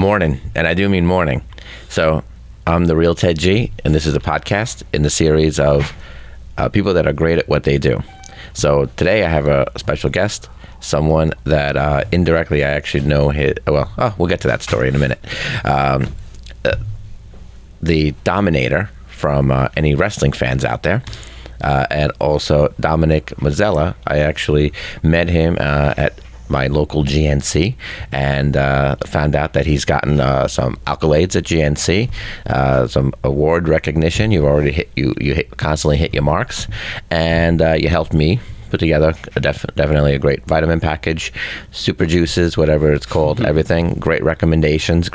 Morning, and I do mean morning. So I'm the real Ted G, and this is a podcast in the series of people that are great at what they do. So today I have a special guest, someone that indirectly I actually know. We'll get to that story in a minute. The Dominator from any wrestling fans out there. And also Dominick Mazzella. I actually met him at my local GNC and found out that he's gotten some accolades at GNC, some award recognition. You've already constantly hit your marks, and you helped me put together definitely a great vitamin package, super juices, whatever it's called, everything. Great recommendations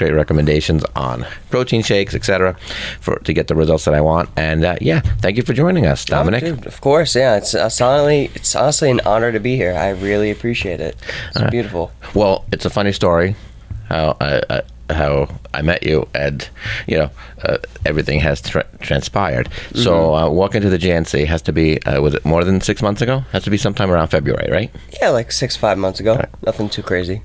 on protein shakes, etc., to get the results that I want. And thank you for joining us, Dominick. Oh, dude, of course, yeah. It's honestly an honor to be here. I really appreciate it. It's beautiful. Well, it's a funny story how I met you, and everything has transpired. Mm-hmm. So walking to the GNC has to be was it more than 6 months ago? Has to be sometime around February, right? Yeah, like 5 months ago. Right. Nothing too crazy.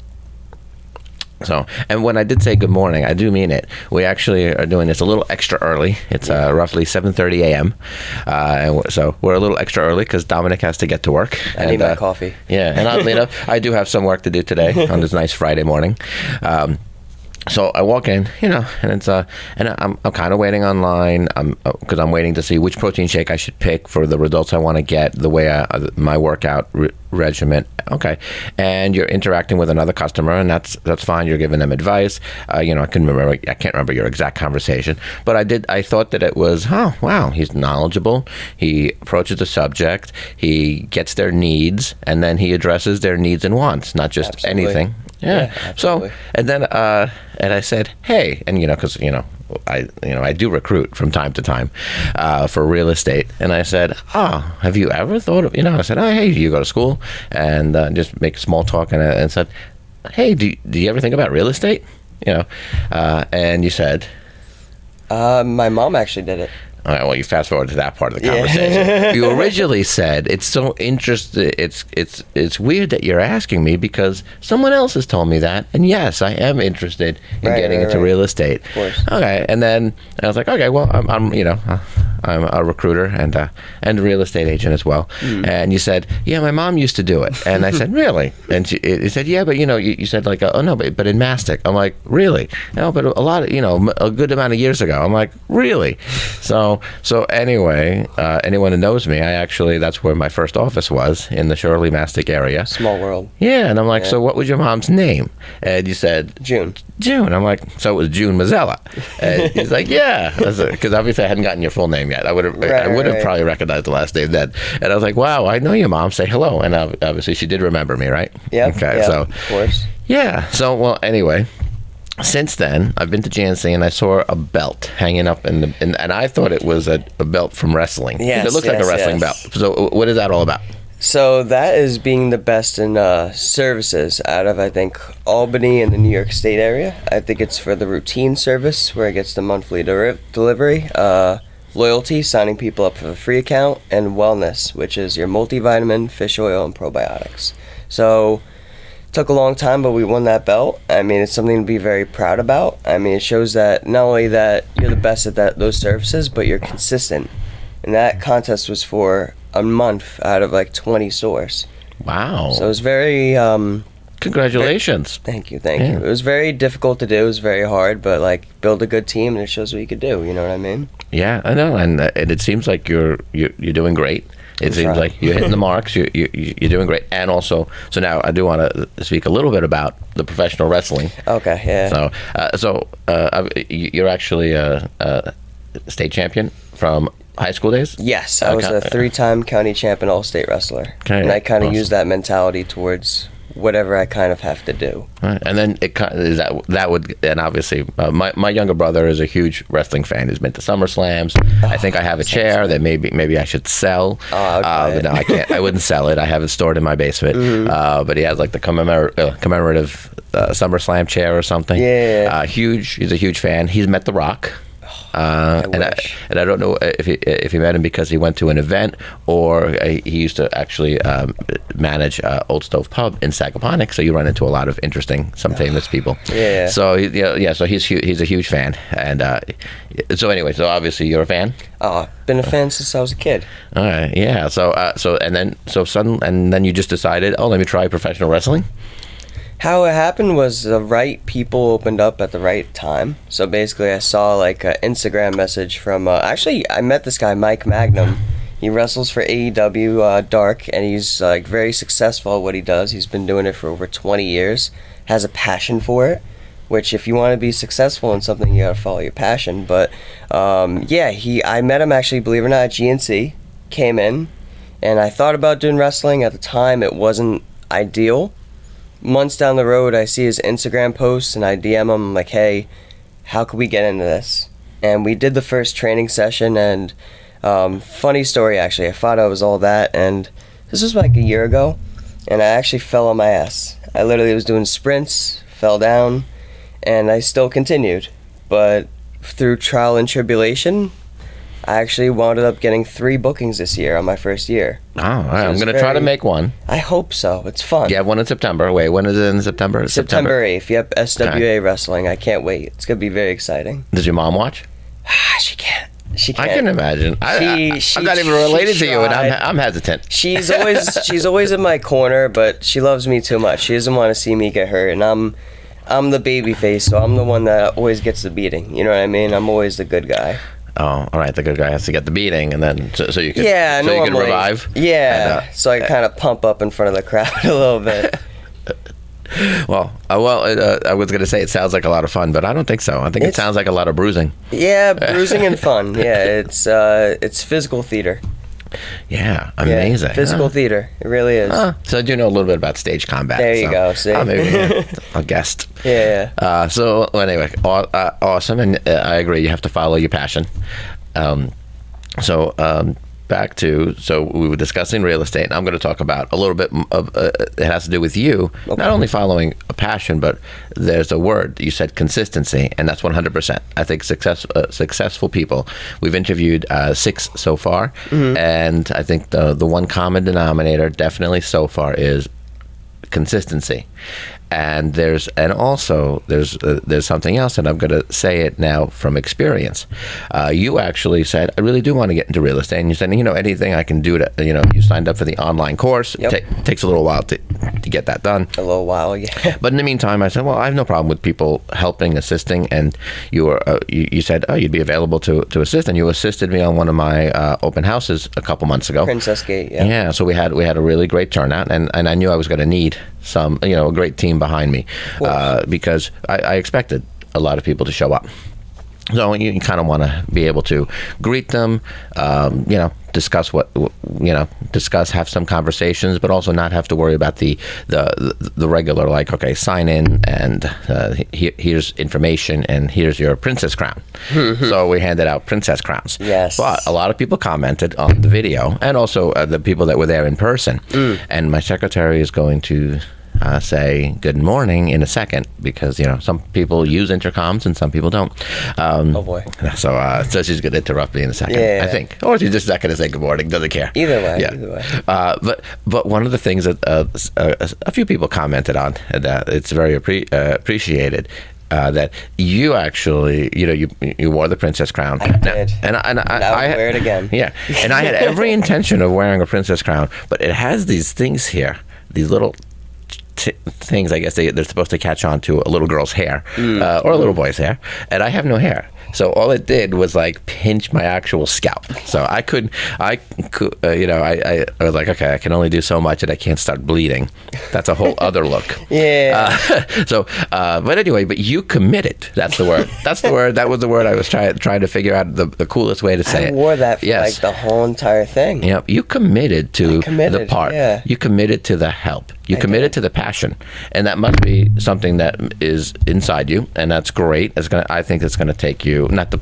So, and when I did say good morning, I do mean it. We actually are doing this a little extra early. It's roughly 7:30 a.m. So we're a little extra early because Dominick has to get to work. I need my coffee. Yeah, and oddly enough, I do have some work to do today on this nice Friday morning. So I walk in, and it's and I'm kind of waiting online, because I'm waiting to see which protein shake I should pick for the results I want to get, the way my workout regimen. Okay, and you're interacting with another customer, and that's fine. You're giving them advice. I can't remember your exact conversation, but I thought that it was, oh wow, he's knowledgeable. He approaches the subject. He gets their needs, and then he addresses their needs and wants, not just anything. Yeah. So, and then, and I said, hey, and because I do recruit from time to time for real estate, and I said, have you ever thought of, I said, hey, do you go to school? And just make small talk, and said, hey, do you ever think about real estate? And you said, my mom actually did it. All right, well, you fast forward to that part of the conversation. Yeah. You originally said, it's so interesting. It's weird that you're asking me because someone else has told me that. And yes, I am interested in getting into real estate. Of course. Okay, and then I was like, okay, well, I'm a recruiter and a real estate agent as well. Mm. And you said, yeah, my mom used to do it. And I said, really? And he said, yeah, but you said like, oh no, but in Mastic. I'm like, really? No, but a lot of a good amount of years ago. I'm like, really? So anyway, anyone who knows me, that's where my first office was, in the Shirley Mastic area. Small world. Yeah, and I'm like, so what was your mom's name? And you said June. I'm like, so it was June Mazzella. And he's like, yeah, because obviously I hadn't gotten your full name yet. I would have probably recognized the last name then. And I was like, wow, I know your mom. Say hello. And obviously she did remember me, right? Yeah. Okay. Yeah, so of course. Yeah. So well, anyway. Since then, I've been to GNC and I saw a belt hanging up and I thought it was a belt from wrestling. Yes, it looks like a wrestling belt. So what is that all about? So that is being the best in services out of, I think, Albany and the New York State area. I think it's for the routine service where it gets the monthly delivery, loyalty, signing people up for the free account, and wellness, which is your multivitamin, fish oil, and probiotics. So took a long time, but we won that belt. I mean, it's something to be very proud about. I mean, it shows that not only that you're the best at those services, but you're consistent. And that contest was for a month out of like 20 stores. Wow. So it was very congratulations. Thank you. It was very difficult to do. It was very hard, but like build a good team and it shows what you could do, you know what I mean? Yeah, I know, and it seems like you're doing great. It seems like you're hitting the marks. You're doing great, and also, so now I do want to speak a little bit about the professional wrestling. Okay, yeah. So you're actually a state champion from high school days. Yes, I was a 3-time county champion all-state wrestler, and I kind of use that mentality towards whatever I kind of have to do. Right. And then that would, and obviously my younger brother is a huge wrestling fan. He's been to SummerSlams. I think I have a chair that maybe I should sell. But no, I can't. I wouldn't sell it. I have it stored in my basement. Mm-hmm. But he has like the commemorative SummerSlam chair or something. Yeah. He's a huge fan. He's met The Rock. And I don't know if he met him because he went to an event or he used to actually manage Old Stove Pub in Sagaponic, so you run into a lot of interesting, some famous people. Yeah. So so he's a huge fan, and so anyway, so obviously you're a fan. Oh, been a fan since I was a kid. All right, yeah. So and then you just decided, oh, let me try professional wrestling. How it happened was the right people opened up at the right time. So basically, I saw like an Instagram message from. Actually, I met this guy, Mike Magnum. He wrestles for AEW Dark, and he's like very successful at what he does. He's been doing it for over 20 years. Has a passion for it. Which, if you want to be successful in something, you gotta follow your passion. But I met him actually, believe it or not, at GNC. Came in, and I thought about doing wrestling at the time. It wasn't ideal. Months down the road, I see his Instagram posts, and I DM him. I'm like, hey, how could we get into this? And we did the first training session, and funny story actually. I thought I was all that, and this was like a year ago, and I actually fell on my ass. I literally was doing sprints, fell down, and I still continued. But through trial and tribulation, I actually wound up getting 3 bookings this year on my first year. Oh, all right. I'm going to try to make one. I hope so. It's fun. You have one in September. Wait, when is it in September? September 8th. Yep, SWA Wrestling. I can't wait. It's going to be very exciting. Does your mom watch? She can't. I can imagine. I'm not even related to you, and I'm hesitant. She's always in my corner, but she loves me too much. She doesn't want to see me get hurt, and I'm the baby face, so I'm the one that always gets the beating. You know what I mean? I'm always the good guy. Oh, all right. The good guy has to get the beating, and then so you can normally. You can revive. Yeah, and, so I kind of pump up in front of the crowd a little bit. I was going to say it sounds like a lot of fun, but I don't think so. I think it sounds like a lot of bruising. Yeah, bruising and fun. Yeah, it's physical theater. Yeah, amazing. Yeah, physical theater. It really is. So I do know a little bit about stage combat. There you go. See? Maybe a guest. Yeah. So anyway, awesome, and I agree. You have to follow your passion. Back to, so we were discussing real estate, and I'm going to talk about a little bit of it has to do with you, not only following a passion, but there's a word you said, consistency, and that's 100%. I think successful people, we've interviewed 6 so far, and I think the one common denominator definitely so far is consistency. And there's something else, and I'm going to say it now from experience. You actually said, I really do want to get into real estate, and you said, anything I can do to, you signed up for the online course. Yep. It takes a little while to get that done. A little while, yeah. But in the meantime, I said, well, I have no problem with people helping, assisting, and you said, oh, you'd be available to assist, and you assisted me on one of my open houses a couple months ago. Princess Gate, yeah. Yeah, so we had a really great turnout, and I knew I was going to need some, a great team behind me, because I expected a lot of people to show up. So you kind of want to be able to greet them, discuss have some conversations, but also not have to worry about the regular, like, okay, sign in and here's information and here's your princess crown. So we handed out princess crowns. Yes. But a lot of people commented on the video, and also the people that were there in person. And my secretary is going to say good morning in a second, because some people use intercoms and some people don't. Oh boy. So she's going to interrupt me in a second, I think, or she's just not going to say good morning. Doesn't care. Either way. Yeah. Either way. But one of the things that a few people commented on, and it's very appreciated. That you actually, you wore the princess crown. I did. And I wear it again. Yeah. And I had every intention of wearing a princess crown, but it has these things here, these little things. I guess they're supposed to catch on to a little girl's hair or a little boy's hair, and I have no hair. So all it did was like pinch my actual scalp. So I was like, okay, I can only do so much, and I can't start bleeding. That's a whole other look. Yeah. But anyway, but you committed. That's the word. That's the word. That was the word I was trying to figure out the coolest way to say it. I wore that for like the whole entire thing. Yep. You committed to the part. Yeah. You committed to the help. You committed to the passion, and that must be something that is inside you, and that's great. I think it's going to take you, not the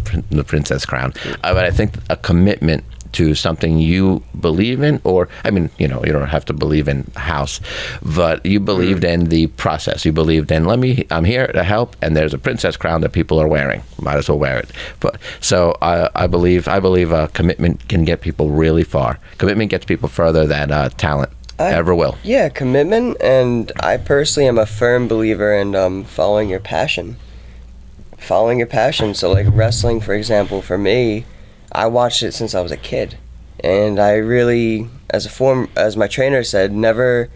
princess crown, but I think a commitment to something you believe in, or you don't have to believe in house, but you believed in the process. You believed in, I'm here to help, and there's a princess crown that people are wearing. Might as well wear it. But so I believe a commitment can get people really far. Commitment gets people further than talent. ever will. Yeah, commitment, and I personally am a firm believer in following your passion. Following your passion. So, like wrestling, for example, for me, I watched it since I was a kid, and I really, as my trainer said, never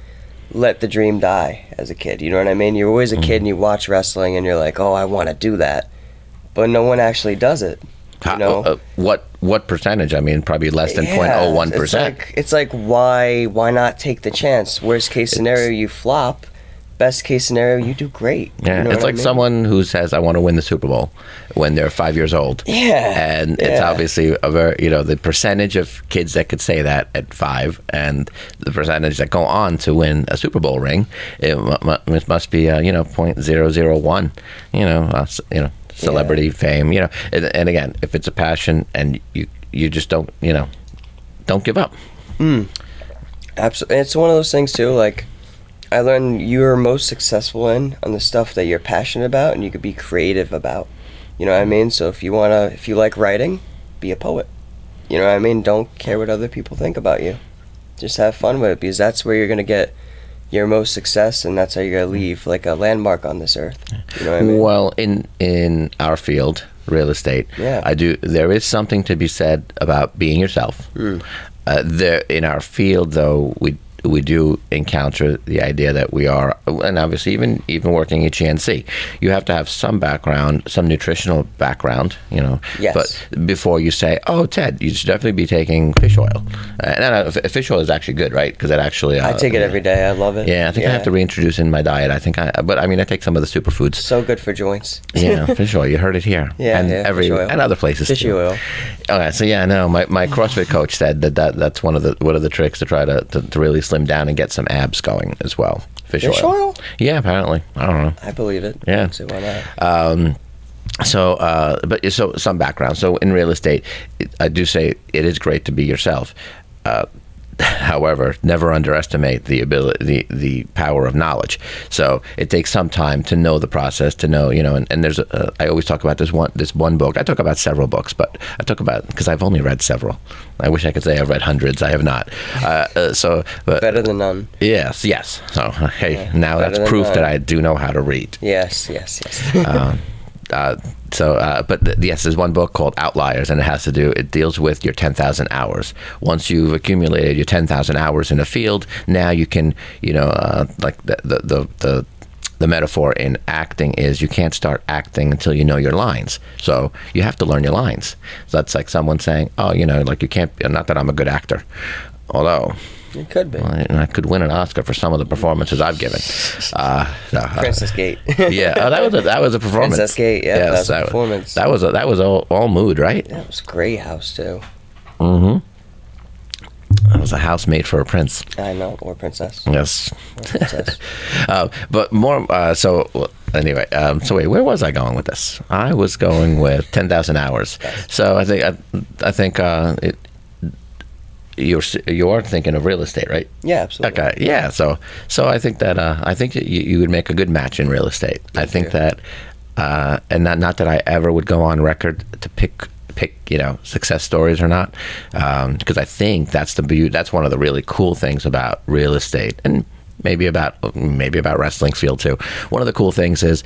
let the dream die as a kid. You know what I mean? You're always a kid and you watch wrestling and you're like, oh, I want to do that, but no one actually does it. You know? What percentage? I mean, probably less than 0.01%. It's like why not take the chance? Worst case scenario, you flop. Best case scenario, you do great. Yeah, you know it's like someone who says, I want to win the Super Bowl when they're 5 years old. Yeah. And it's obviously a very, the percentage of kids that could say that at 5 and the percentage that go on to win a Super Bowl ring, it must be, 0.001, celebrity fame, and again, if it's a passion and you just don't give up. Absolutely. It's one of those things too, like, I learned you're most successful on the stuff that you're passionate about and you could be creative about. You know what I mean? So if you like writing, be a poet. You know what I mean? Don't care what other people think about you. Just have fun with it, because that's where you're going to get your most success, and that's how you're going to leave like a landmark on this earth. You know what I mean? Well, in our field, real estate, there is something to be said about being yourself. In our field, though, we do encounter the idea that we are, and obviously even working at GNC, you have to have some background, some nutritional background, Yes. But before you say, oh, Ted, you should definitely be taking fish oil. And fish oil is actually good, right? Because it actually... I take it every day. I love it. Yeah, I think I have to reintroduce in my diet. I take some of the superfoods. So good for joints. Yeah, fish oil. You heard it here. Yeah, and fish oil. And other places fish too. Oil. Okay, so my CrossFit coach said that's one of the tricks to try to really slim down and get some abs going as well. Fish oil? Yeah, apparently. I don't know. I believe it. Yeah. So why not? So some background. So in real estate, I do say it is great to be yourself. However, never underestimate the ability, the power of knowledge. So it takes some time to know the process, to know, and there's I always talk about this one book. I talk about several books, but I talk about, because I've only read several. I wish I could say I've read hundreds. I have not. But better than none. Yes. So hey, now that's proof that I do know how to read. Yes. Yes, there's one book called Outliers, and it deals with your 10,000 hours. Once you've accumulated your 10,000 hours in a field, now you can, like the metaphor in acting is you can't start acting until you know your lines. So you have to learn your lines. So that's like someone saying, oh, like you can't, not that I'm a good actor, although... It could be. I could win an Oscar for some of the performances I've given. Princess Gate. Yeah, that was a performance. Princess Gate. Yeah, yes, that was a performance. That was all mood, right? Yeah, it was a great house too. Mm-hmm. That was a house made for a prince. I know, or princess. Yes. Or princess. But more. Anyway, wait, where was I going with this? I was going with 10,000 hours. Yes. So I think you are thinking of real estate, right? Yeah, absolutely. Okay, yeah. So I think that you would make a good match in real estate. I think that, and not that I ever would go on record to pick success stories or not, because I think that's one of the really cool things about real estate, and maybe about wrestling field too. One of the cool things is,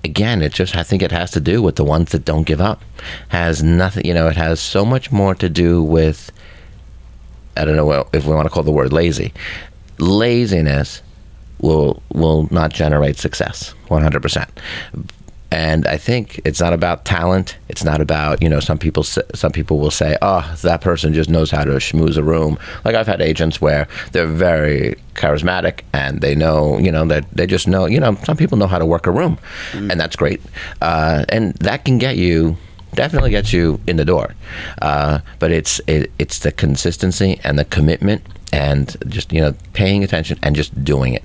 again, I think it has to do with the ones that don't give up. Has nothing, it has so much more to do with, I don't know if we want to call the word lazy. Laziness will not generate success 100%. And I think it's not about talent. It's not about, some people will say, oh, that person just knows how to schmooze a room. Like I've had agents where they're very charismatic and they know, that they just know, some people know how to work a room, and that's great. And that can definitely gets you in the door. But it's the consistency and the commitment and just, paying attention and just doing it,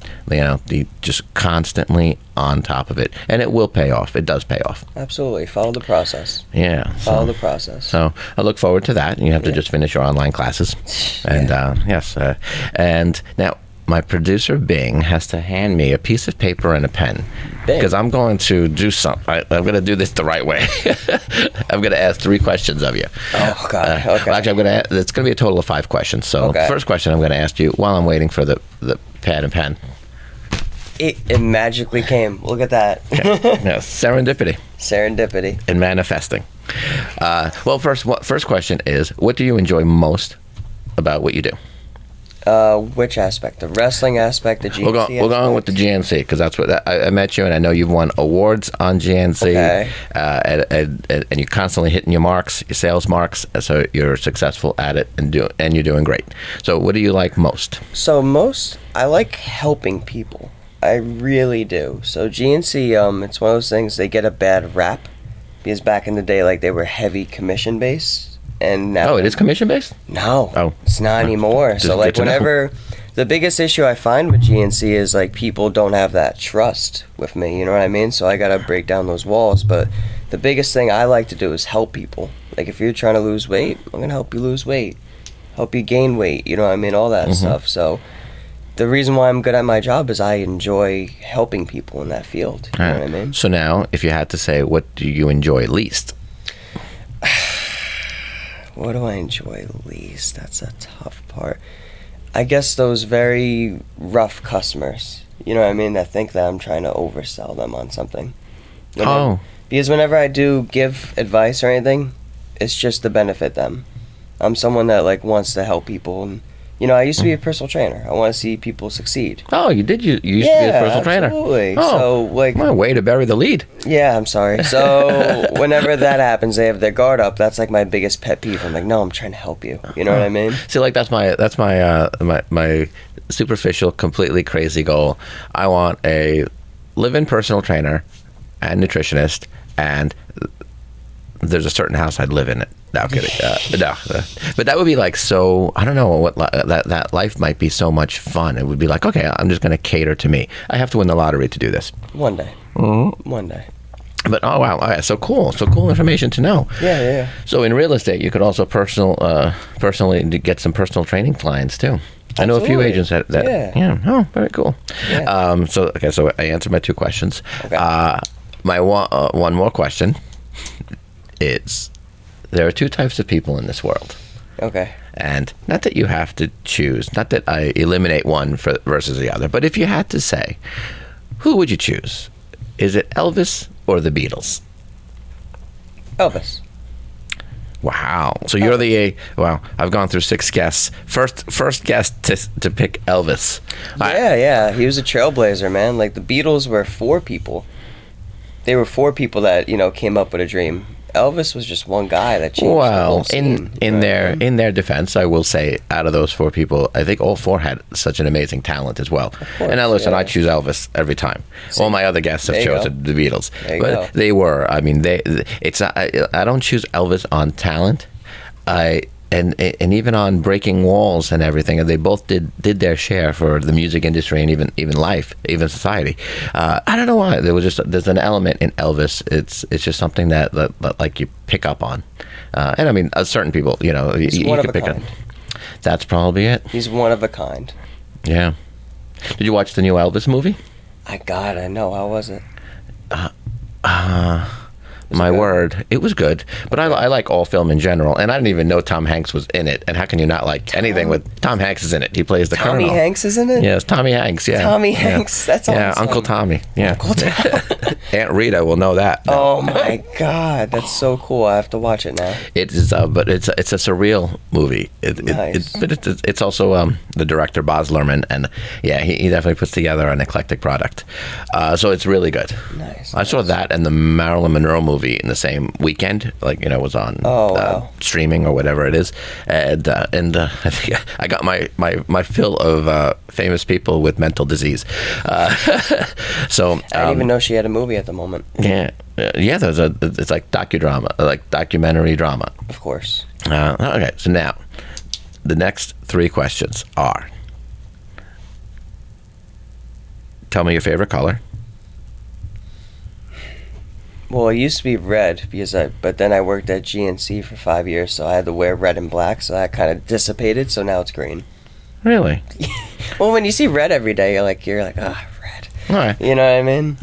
just constantly on top of it. And it will pay off. It does pay off. Absolutely. Follow the process. Yeah. Follow the process. So I look forward to that. You have to just finish your online classes. And yes. And now, my producer Bing has to hand me a piece of paper and a pen because I'm going to do something. I'm going to do this the right way. I'm going to ask 3 questions of you. Oh God. Okay. Well, actually, it's going to be a total of 5 questions. So, the first question I'm going to ask you while I'm waiting for the pad and pen. It magically came. Look at that. Yes, serendipity. Serendipity. And manifesting. Well, first question is, what do you enjoy most about what you do? Which aspect? The wrestling aspect, the GNC aspect? We're going with the GNC because that's what I met you, and I know you've won awards on GNC. Okay. And you're constantly hitting your marks, your sales marks, so you're successful at it, and you're doing great. So, what do you like most? So I like helping people. I really do. So GNC, it's one of those things, they get a bad rap because back in the day, like, they were heavy commission based, and now it is commission based? No, it's not anymore. So like whenever the biggest issue I find with GNC is like people don't have that trust with me. You know what I mean? So I gotta break down those walls. But the biggest thing I like to do is help people. Like if you're trying to lose weight, I'm gonna help you lose weight, help you gain weight. You know what I mean? All that stuff. So the reason why I'm good at my job is I enjoy helping people in that field. You know what I mean? So now, if you had to say, what do you enjoy least? What do I enjoy least? That's a tough part. I guess those very rough customers. You know what I mean? That think that I'm trying to oversell them on something. Because whenever I do give advice or anything, it's just to benefit them. I'm someone that like wants to help people, and you know, I used to be a personal trainer. I want to see people succeed. Oh, you did? You used to be a personal trainer? Yeah, absolutely. So, like... Well, way to bury the lead. Yeah, I'm sorry. So, whenever that happens, they have their guard up. That's, like, my biggest pet peeve. I'm like, no, I'm trying to help you. You know what I mean? See, like, that's my superficial, completely crazy goal. I want a live-in personal trainer and nutritionist, and there's a certain house I'd live in it. No, kidding. No. But that would be like so. I don't know what that life might be so much fun. It would be like, okay, I'm just going to cater to me. I have to win the lottery to do this. One day. Mm-hmm. One day. But oh wow, all right, so cool information to know. Yeah. So in real estate, you could also personally get some personal training clients too. Absolutely. I know a few agents that yeah. Oh, very cool. Yeah. So I answered my 2 questions. Okay. My one more question is, there are 2 types of people in this world. Okay. And not that you have to choose, not that I eliminate one versus the other, but if you had to say, who would you choose? Is it Elvis or the Beatles? Elvis. Wow. So you're I've gone through 6 guests. First guest to pick Elvis. Yeah. He was a trailblazer, man. Like the Beatles were 4 people. They were 4 people that, you know, came up with a dream. Elvis was just one guy that changed the whole scene. In their defense, I will say, out of those 4 people, I think all 4 had such an amazing talent as well. Course, and now listen, I choose Elvis every time. All my other guests have chosen the Beatles, but they were. I mean, it's not, I don't choose Elvis on talent. And even on breaking walls and everything, and they both did their share for the music industry and even life, even society. I don't know why. There's an element in Elvis. It's just something that like you pick up on, and I mean, certain people, you know, you can pick up. That's probably it. He's one of a kind. Yeah. Did you watch the new Elvis movie? I know. How was it? My word, it was good. But I like all film in general, and I didn't even know Tom Hanks was in it. And how can you not like anything with Tom Hanks is in it? He plays the Colonel. Tommy Hanks is in it? Yes, Tommy Hanks, yeah. Tommy Hanks, that's awesome. Yeah, Uncle Tommy, yeah. Uncle Tommy. Aunt Rita will know that. Oh my God, that's so cool. I have to watch it now. It is, but it's a surreal movie. Nice. But it's also the director, Baz Luhrmann, and yeah, he definitely puts together an eclectic product. So it's really good. Nice. I saw that and the Marilyn Monroe movie in the same weekend, like, you know, it was on streaming or whatever it is, and I think I got my fill of famous people with mental disease. So I didn't even know she had a movie at the moment. Yeah. It's like docudrama, like documentary drama. Of course. Okay, so now the next 3 questions are: tell me your favorite color. Well, it used to be red but then I worked at GNC for 5 years, so I had to wear red and black, so that kind of dissipated. So now it's green. Really? Well, when you see red every day, you're like, ah, red. All right. You know what I mean?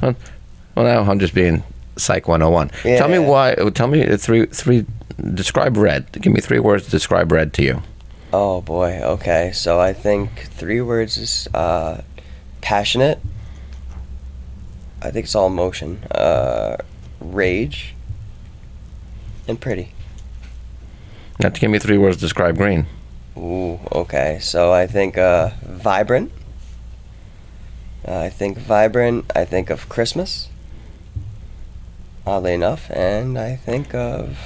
Well, now I'm just being Psych 101. Yeah. Tell me why. Tell me three. Describe red. Give me 3 words to describe red to you. Oh boy. Okay. So I think 3 words is passionate. I think it's all emotion. Rage. And pretty. Now, give me 3 words to describe green. Ooh. Okay. So I think vibrant. I think of Christmas. Oddly enough, and I think of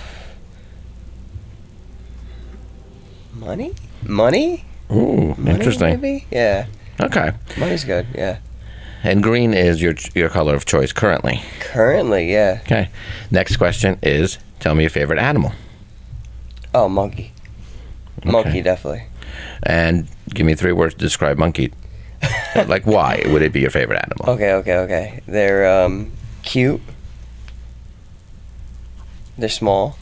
money. Ooh, Money, interesting. maybe? Yeah. Okay. Money's good. Yeah. And green is your color of choice currently. Currently, yeah. Okay. Next question is, tell me your favorite animal. Oh, monkey. Okay. Monkey, definitely. And give me 3 words to describe monkey. Like, why would it be your favorite animal? Okay. They're cute. They're small.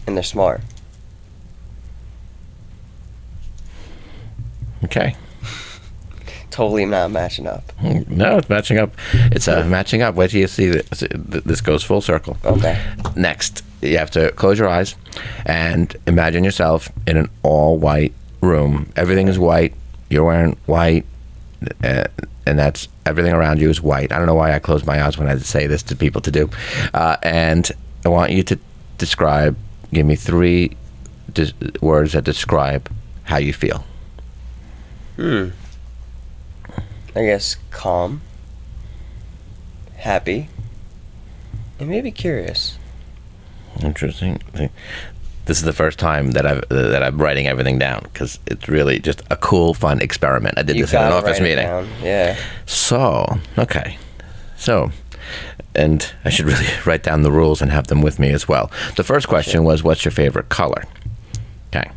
And they're smart. Okay. Totally not matching up. No, it's matching up. It's matching up. Wait till you see this. This goes full circle. Okay. Next, you have to close your eyes and imagine yourself in an all-white room. Everything is white. You're wearing white, and that's everything around you is white. I don't know why I close my eyes when I say this to people to do. And I want you to give me 3 words that describe how you feel. I guess calm, happy, and maybe curious. Interesting. This is the first time that I'm writing everything down because it's really just a cool, fun experiment. I did this in an office meeting. Yeah. So, okay. So, and I should really write down the rules and have them with me as well. The first question was, what's your favorite color? Okay.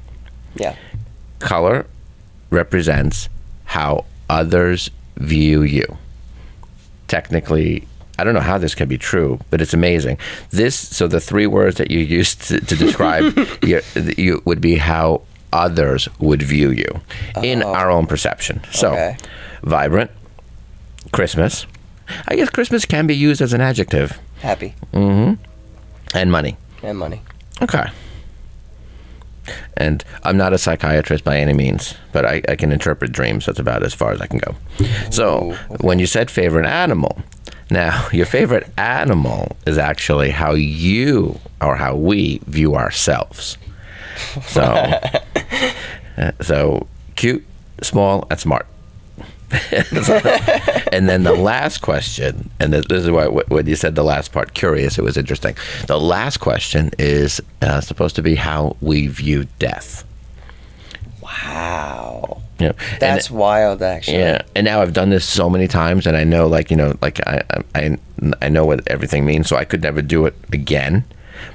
Yeah. Color represents how others view you. Technically, I don't know how this can be true, but it's amazing. So the 3 words that you used to describe you would be how others would view you in our own perception. So, vibrant, Christmas. I guess Christmas can be used as an adjective. Happy. Mm-hmm. And money. And money. Okay. And I'm not a psychiatrist by any means, but I can interpret dreams. That's about as far as I can go. So, when you said favorite animal, now your favorite animal is actually how you or how we view ourselves. So, so cute, small, and smart. And then the last question, and this is why when you said the last part, curious, it was interesting. The last question is supposed to be how we view death. Wow. Yeah, that's wild, actually. Yeah, and now I've done this so many times, and I know, I know what everything means, so I could never do it again.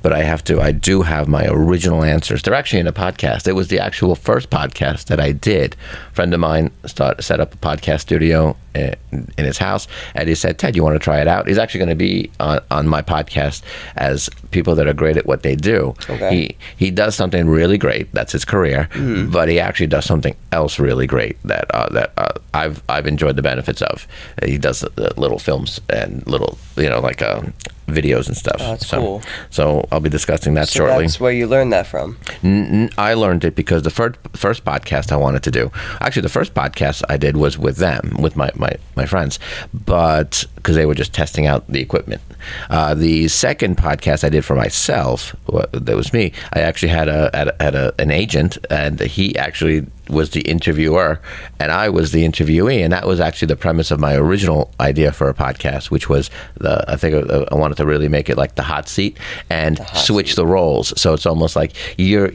But I do have my original answers. They're actually in a podcast. It was the actual first podcast that I did. A friend of mine set up a podcast studio in his house, and he said, Ted, you want to try it out? He's actually going to be on my podcast as people that are great at what they do. Okay. He does something really great. That's his career. Mm-hmm. But he actually does something else really great that I've enjoyed the benefits of. He does little films and little, videos and stuff. Oh, that's cool. So I'll be discussing that shortly. That's where you learned that from? I learned it because the first podcast I wanted to do, actually the first podcast I did was with them, with my friends, but because they were just testing out the equipment. The second podcast I did for myself, that was me, I actually had an agent, and he actually was the interviewer and I was the interviewee, and that was actually the premise of my original idea for a podcast, which was I wanted to really make it like the hot seat and switch the roles. So it's almost like you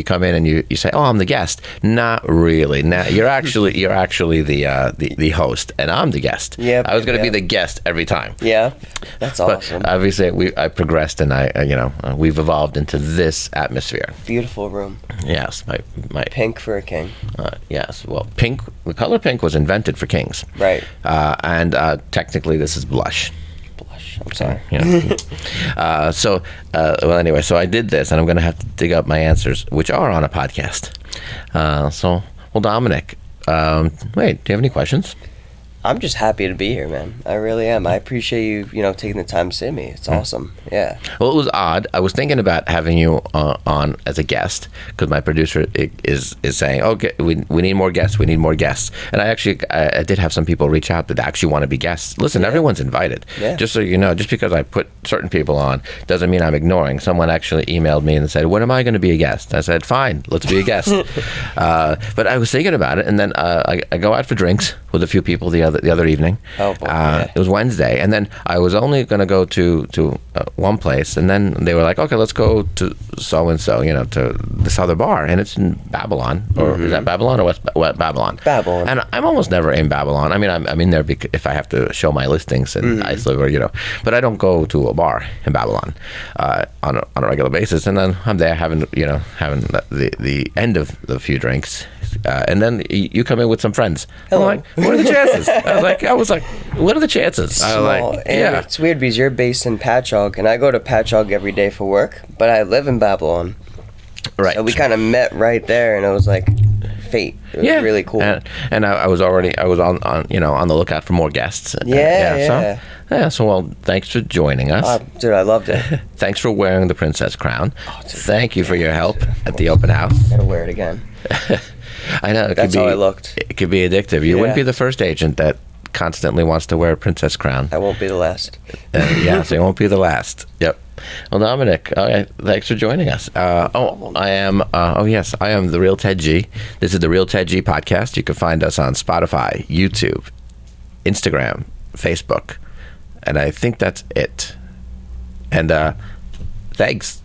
come in and you say, oh, I'm the guest. Not really. Now you're actually the host and I'm the guest. Yeah, I was going to be the guest every time. Yeah, that's awesome. But obviously I progressed and we've evolved into this atmosphere. Beautiful room. Yes, my pink for a king. Yes, well, pink. The color pink was invented for kings. Right. And technically, this is blush. Blush. I'm sorry. Yeah. Well, anyway, so I did this, and I'm going to have to dig up my answers, which are on a podcast. So Well, Dominick, wait, do you have any questions? I'm just happy to be here, man. I really am. I appreciate you, taking the time to see me. It's awesome. Yeah. Well, it was odd. I was thinking about having you on as a guest because my producer is saying, "Okay, we need more guests. We need more guests." And I did have some people reach out that actually want to be guests. Listen, everyone's invited. Yeah. Just so you know, just because I put certain people on doesn't mean I'm ignoring. Someone actually emailed me and said, "When am I going to be a guest?" I said, "Fine, let's be a guest." But I was thinking about it, and then I go out for drinks with a few people the other evening. Oh, boy, yeah. It was Wednesday, and then I was only going to go to one place, and then they were like, "Okay, let's go to so and so, to this other bar," and it's in Babylon, or is that Babylon or West Babylon? Babylon. And I'm almost never in Babylon. I mean, I'm in there if I have to show my listings in Iceland, or but I don't go to a bar in Babylon on a regular basis. And then I'm there having the end of the few drinks. And then you come in with some friends. Hello. I'm like, what are the chances? I was like, what are the chances? I was Small. like, And yeah. it's weird because you're based in Patchogue, and I go to Patchogue every day for work, but I live in Babylon. Right. So we kind of met right there, and it was like fate. It was really cool. And I was on the lookout for more guests. Yeah. So well, thanks for joining us. Dude, I loved it. Thanks for wearing the princess crown. Dude, Thank you for your help at the open house. Gotta wear it again. I know. That's how I looked. It could be addictive. You wouldn't be the first agent that constantly wants to wear a princess crown. I won't be the last. So you won't be the last. Yep. Well, Dominick, thanks for joining us. I am the Real Ted G. This is the Real Ted G podcast. You can find us on Spotify, YouTube, Instagram, Facebook, and I think that's it. And thanks.